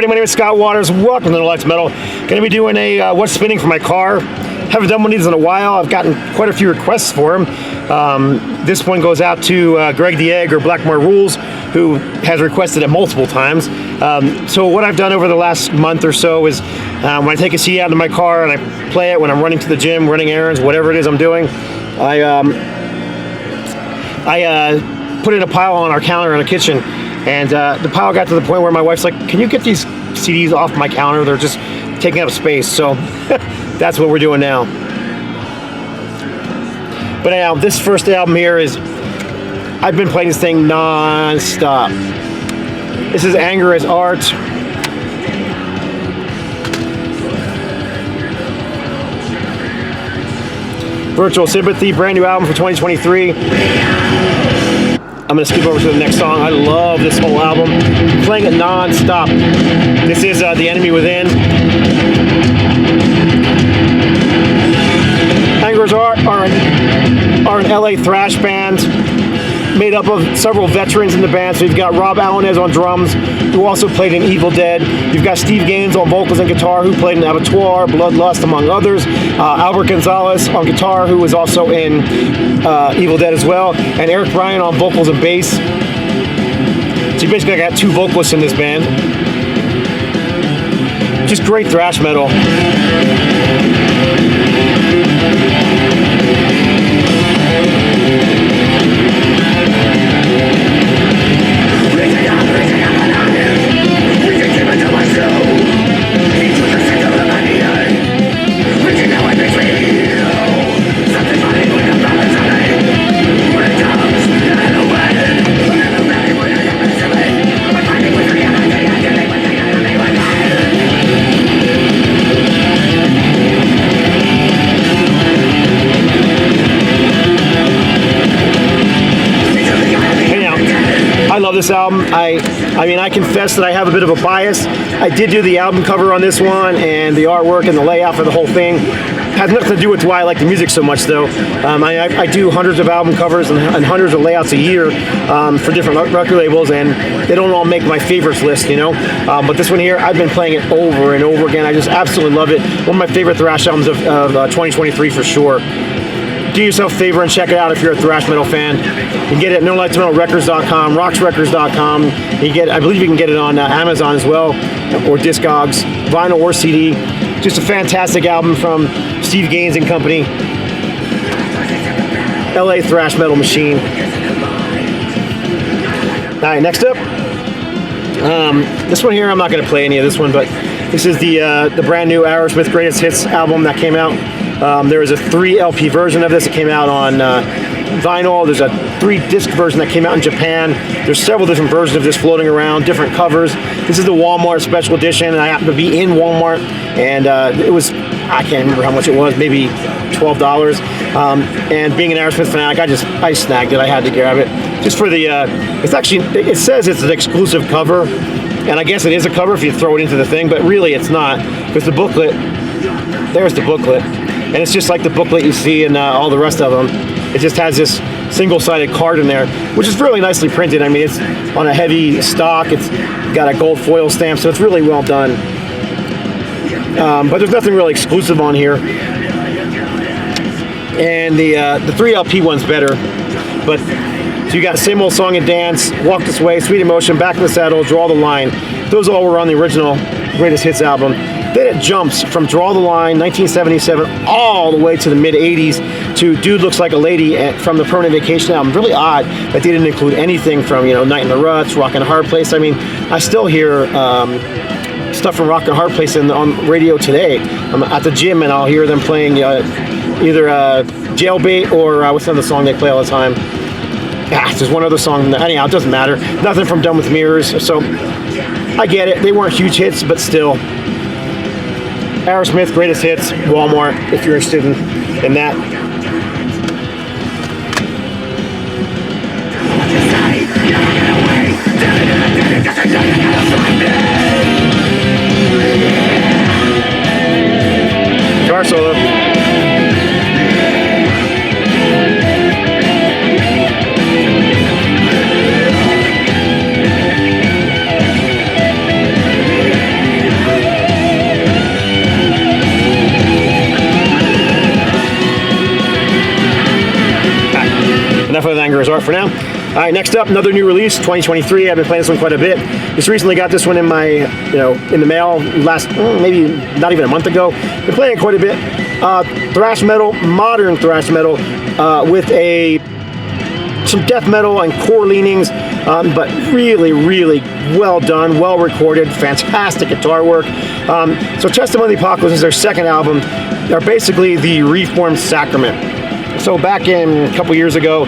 everybody, my name is Scott Waters. Welcome to the Lights Metal. Going to be doing a what's spinning for my car. Haven't done one of these in a while. I've gotten quite a few requests for them. This one goes out to Greg the Egg, or Blackmore Rules, who has requested it multiple times. So what I've done over the last month or so is when I take a CD out in my car and I play it when I'm running to the gym, running errands, whatever it is I'm doing, I put it in a pile on our counter in the kitchen. And the pile got to the point where my wife's like, can you get these CDs off my counter? They're just taking up space. So that's what we're doing now. But now, this first album here is, I've been playing this thing non-stop. This is Anger is Art. Virtual Sympathy, brand new album for 2023. I'm going to skip over to the next song. I love this whole album. I'm playing it non-stop. This is The Enemy Within. Anger is Art are an LA thrash band made up of several veterans in the band. So you've got Rob Allenez on drums, who also played in Evil Dead. You've got Steve Gaines on vocals and guitar, who played in Abattoir, Bloodlust, among others. Albert Gonzalez on guitar, who was also in Evil Dead as well. And Eric Bryan on vocals and bass. So you basically got two vocalists in this band. Just great thrash metal. This album, I mean, I confess that I have a bit of a bias. I did do the album cover on this one, and the artwork and the layout for the whole thing has nothing to do with why I like the music so much, though. I do hundreds of album covers and hundreds of layouts a year for different record labels, and they don't all make my favorites list, you know. But this one here, I've been playing it over and over again. I just absolutely love it. One of my favorite thrash albums of 2023 for sure. Do yourself a favor and check it out if you're a thrash metal fan. You can get it at NoLightsMetalRecords.com, RoxRecords.com. I believe you can get it on Amazon as well, or Discogs, vinyl or CD. Just a fantastic album from Steve Gaines and company. LA thrash metal machine. All right, next up. This one here, I'm not going to play any of this one, but this is the brand new Aerosmith Greatest Hits album that came out. There is a 3 LP version of this that came out on vinyl. There's a 3-disc version that came out in Japan. There's several different versions of this floating around, different covers. This is the Walmart special edition, and I happened to be in Walmart, and it was, I can't remember how much it was, maybe $12. And being an Aerosmith fanatic, I snagged it. I had to grab it just for the. It says it's an exclusive cover, and I guess it is a cover if you throw it into the thing, but really it's not, because the booklet. There's the booklet. And it's just like the booklet you see in all the rest of them. It just has this single-sided card in there, which is really nicely printed. I mean, it's on a heavy stock. It's got a gold foil stamp, so it's really well done. But there's nothing really exclusive on here. And the 3 LP one's better. But so you got Same Old Song and Dance, Walk This Way, Sweet Emotion, Back in the Saddle, Draw the Line. Those all were on the original Greatest Hits album. Then it jumps from Draw the Line, 1977, all the way to the mid-'80s to Dude Looks Like a Lady from the Permanent Vacation album. Really odd that they didn't include anything from, Night in the Ruts, Rockin' Hard Place. I mean, I still hear stuff from Rockin' Hard Place on radio today. I'm at the gym and I'll hear them playing either Jailbait or what's another song they play all the time? There's one other song. Anyhow, it doesn't matter. Nothing from Done With Mirrors. So I get it. They weren't huge hits, but still. Aerosmith, Greatest Hits, Walmart, if you're interested in that. Guitar solo. his art for now. All right, next up, another new release, 2023. I've been playing this one quite a bit. Just recently got this one in my, in the mail last, maybe not even a month ago. Been playing it quite a bit. Thrash metal, modern thrash metal, with some death metal and core leanings, but really, really well done, well recorded, fantastic guitar work. So Testament of the Apocalypse is their second album. They're basically the Reformed Sacrament. So back in a couple years ago,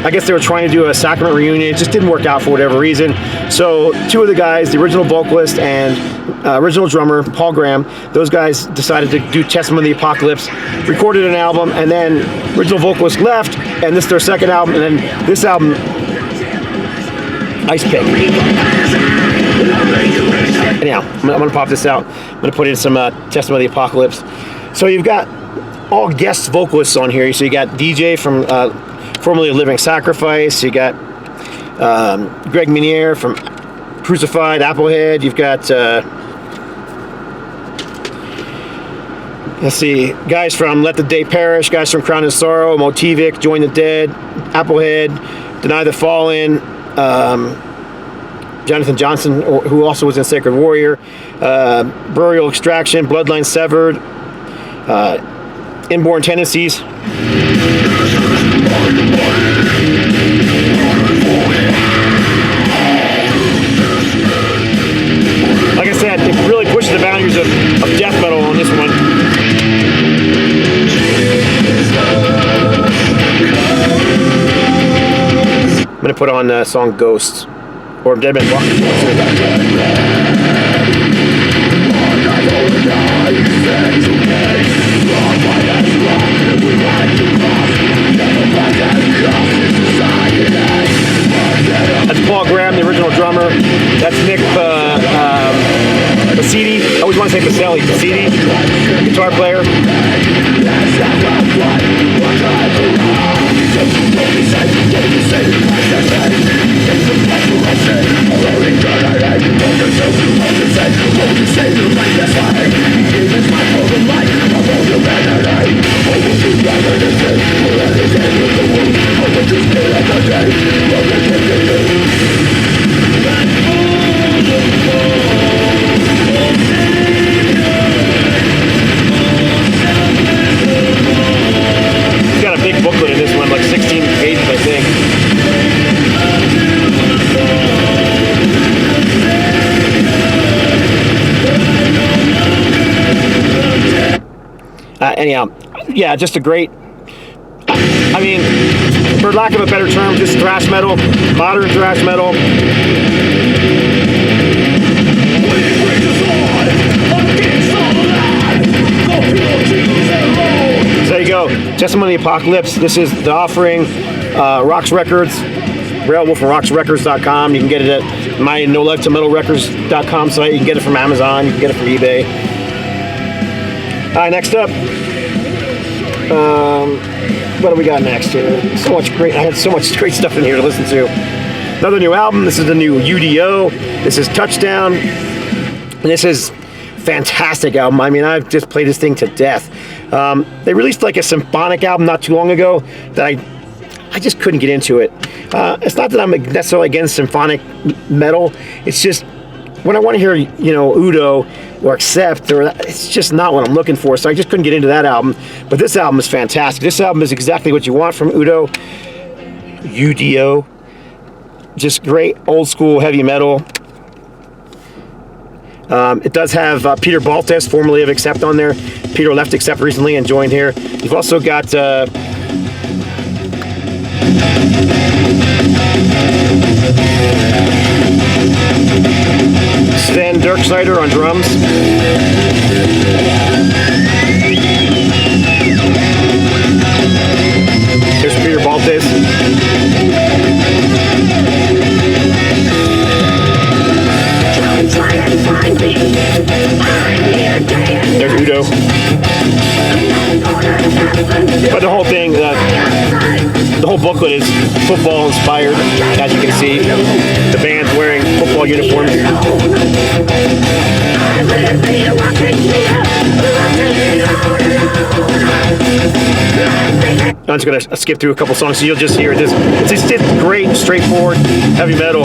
I guess they were trying to do a Sacrament reunion. It just didn't work out for whatever reason. So two of the guys, the original vocalist and original drummer, Paul Graham, those guys decided to do Testament of the Apocalypse, recorded an album, and then original vocalist left, and this is their second album, and then this album, Ice Pick. Anyhow, I'm gonna pop this out. I'm gonna put in some Testament of the Apocalypse. So you've got all guest vocalists on here. So you got DJ from formerly of Living Sacrifice. You got Greg Minier from Crucified, Applehead. You've got let's see, guys from Let the Day Perish, guys from Crown of Sorrow, Motivic, Join the Dead, Applehead, Deny the Fallen, Jonathan Johnson, who also was in Sacred Warrior, Burial Extraction, Bloodline Severed, Inborn Tendencies. Like I said, it really pushes the boundaries of death metal on this one. I'm going to put on the song Ghosts, or Dead Man Walking. That's Paul Graham, the original drummer. That's Nick Pacidi. I always want to say Pacelli. Pacidi, guitar player. He's got a big booklet in this one, like 16 pages, I think. Anyhow, yeah, just a great, I mean, for lack of a better term, just thrash metal, modern thrash metal. So there you go, Testament of the Apocalypse. This is The Offering, Rocks Records, available from rocksrecords.com. You can get it at my NoLifeToMetalRecords.com site. You can get it from Amazon. You can get it from eBay. All right, next up, what do we got next here? So much great, I had so much great stuff in here to listen to. Another new album. This is the new UDO. This is Touchdown. And this is fantastic album. I mean, I've just played this thing to death. They released like a symphonic album not too long ago that I just couldn't get into it. It's not that I'm necessarily against symphonic metal. It's just when I want to hear, Udo or Accept, it's just not what I'm looking for. So I just couldn't get into that album. But this album is fantastic. This album is exactly what you want from Udo. UDO. Just great old school heavy metal. It does have Peter Baltes, formerly of Accept, on there. Peter left Accept recently and joined here. You've also got Sven Dirksnyder on drums. Here's Peter Baltes. There's Udo. But the whole thing, the whole booklet is football inspired, as you can see. The band's wearing football uniforms. I'm just gonna skip through a couple songs so you'll just hear this. It's just great, straightforward heavy metal.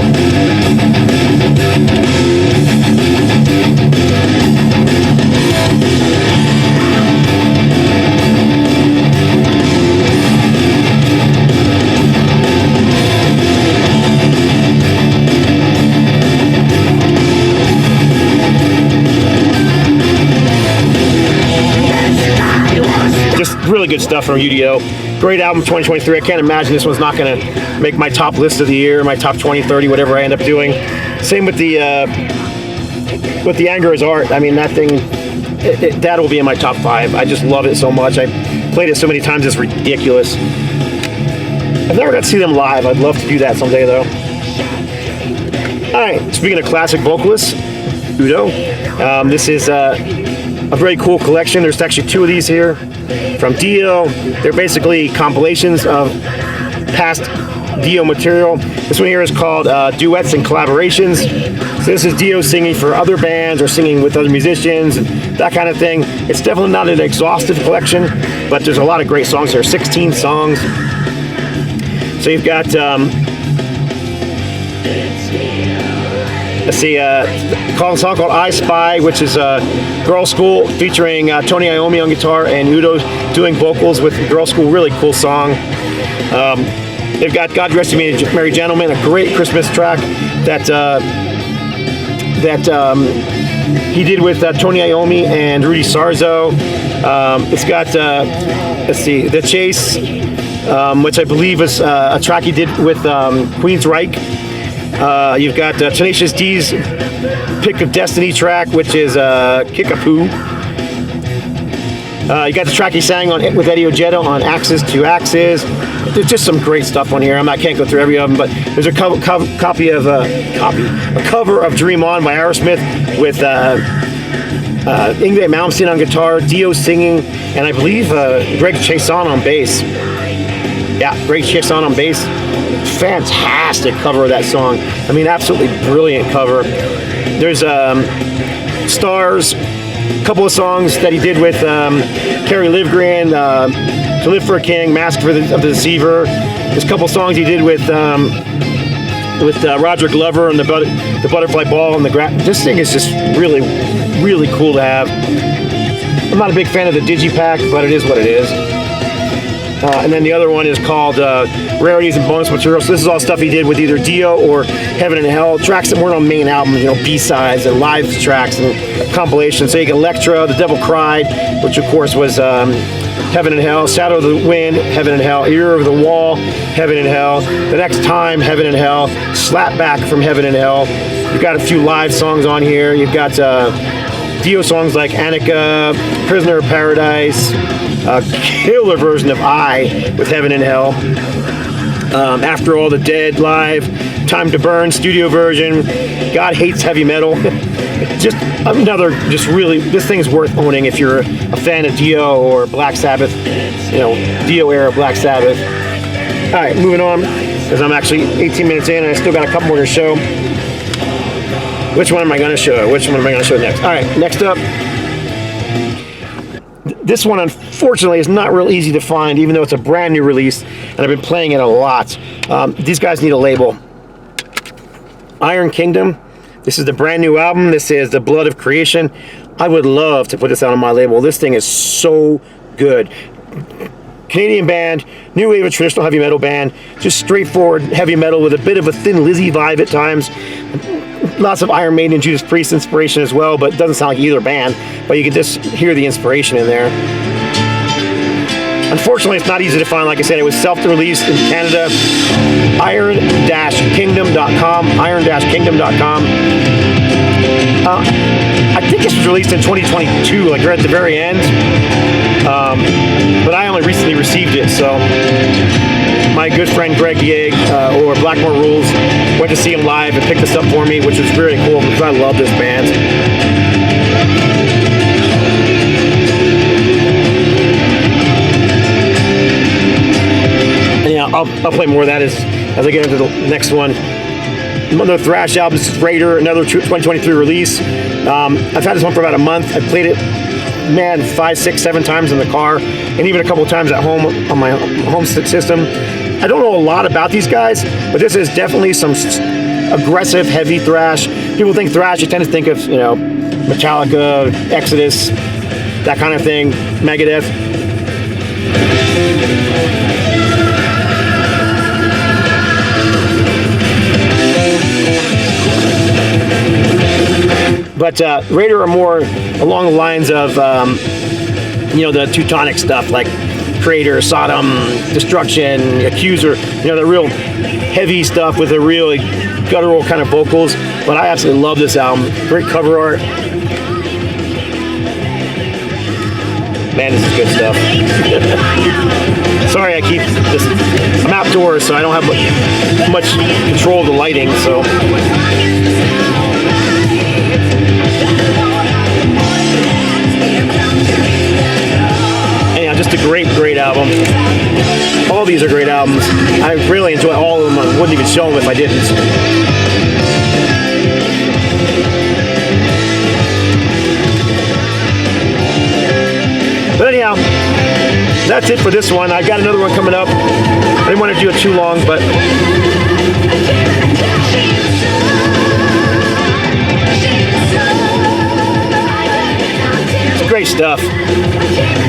Really good stuff from UDO. Great album 2023. I can't imagine this one's not going to make my top list of the year, my top 20, 30, whatever I end up doing. Same with the Anger is Art. I mean, that thing, that will be in my top 5. I just love it so much. I played it so many times, it's ridiculous. I've never got to see them live. I'd love to do that someday, though. All right, speaking of classic vocalists, Udo. This is a very cool collection. There's actually 2 of these here from Dio. They're basically compilations of past Dio material. This one here is called Duets and Collaborations. So this is Dio singing for other bands or singing with other musicians and that kind of thing. It's definitely not an exhaustive collection, but there's a lot of great songs there. 16 songs. So you've got let's see, a song called I Spy, which is Girl School, featuring Tony Iommi on guitar and Udo doing vocals with Girl School. Really cool song. They've got God Rest You Merry Gentlemen, a great Christmas track that he did with Tony Iommi and Rudy Sarzo. It's got, let's see, The Chase, which I believe is a track he did with Queensryche. You've got Tenacious D's Pick of Destiny track, which is Kickapoo. You got the track he sang on with Eddie Ojeda on Axis to Axis. There's just some great stuff on here. I can't go through every of them, but there's a cover of Dream On by Aerosmith with Yngwie Malmsteen on guitar, Dio singing, and I believe Greg Chaisson on bass. Yeah, Greg Chaisson on bass. Fantastic cover of that song. I mean, absolutely brilliant cover. There's Stars, a couple of songs that he did with Kerry Livgren, To Live for a King, Mask of the Deceiver. There's a couple songs he did with Roger Glover and the Butterfly Ball and the Grass. This thing is just really, really cool to have. I'm not a big fan of the Digipack, but it is what it is. And then the other one is called Rarities and Bonus Material. So this is all stuff he did with either Dio or Heaven and Hell, tracks that weren't on main albums, B-sides and live tracks and compilations. So you get Electra, The Devil Cried, which of course was Heaven and Hell, Shadow of the Wind, Heaven and Hell, Ear of the Wall, Heaven and Hell, The Next Time, Heaven and Hell, Slapback from Heaven and Hell. You've got a few live songs on here. You've got Dio songs like Annika, Prisoner of Paradise, a killer version of I with Heaven and Hell, After All the Dead live, Time to Burn studio version, God Hates Heavy Metal. Just another, really, this thing's worth owning if you're a fan of Dio or Black Sabbath, Dio era Black Sabbath. All right, moving on, because I'm actually 18 minutes in and I still got a couple more to show. Which one am I going to show? Which one am I going to show next? All right, next up. This one, unfortunately, is not real easy to find, even though it's a brand new release, and I've been playing it a lot. These guys need a label. Iron Kingdom. This is the brand new album. This is The Blood of Creation. I would love to put this out on my label. This thing is so good. Canadian band, new wave of traditional heavy metal band, just straightforward heavy metal with a bit of a Thin Lizzy vibe at times. Lots of Iron Maiden and Judas Priest inspiration as well, but it doesn't sound like either band, but you can just hear the inspiration in there. Unfortunately, it's not easy to find. Like I said, it was self-released in Canada. Iron-Kingdom.com. Iron-Kingdom.com. I think this was released in 2022, like right at the very end. But I only recently received it, so my good friend Greg Yig, or Blackmore Rules, went to see him live and picked this up for me, which was really cool because I love this band. And yeah, I'll play more of that as I get into the next one. Another Thrash album, this is Raider, another 2023 release. I've had this one for about a month. I played it man, 5, 6, 7 times in the car, and even a couple of times at home on my home system. I don't know a lot about these guys, but this is definitely some aggressive, heavy thrash. People think thrash, you tend to think of, you know, Metallica, Exodus, that kind of thing, Megadeth. But Raider are more along the lines of, you know, the Teutonic stuff, like Crater, Sodom, Destruction, Accuser, you know, the real heavy stuff with the really guttural kind of vocals. But I absolutely love this album. Great cover art. Man, this is good stuff. Sorry, I keep this. I'm outdoors, so I don't have much control of the lighting, so. Anyhow, just a great album. All these are great albums. I really enjoy all of them. I wouldn't even show them if I didn't. But anyhow, that's it for this one. I've got another one coming up. I didn't want to do it too long, but it's great stuff.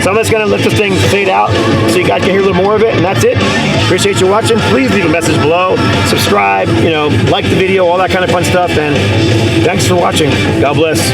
So I'm just going to let this thing fade out so you guys can hear a little more of it, and that's it. Appreciate you watching. Please leave a message below. Subscribe, you know, like the video, all that kind of fun stuff, and thanks for watching. God bless.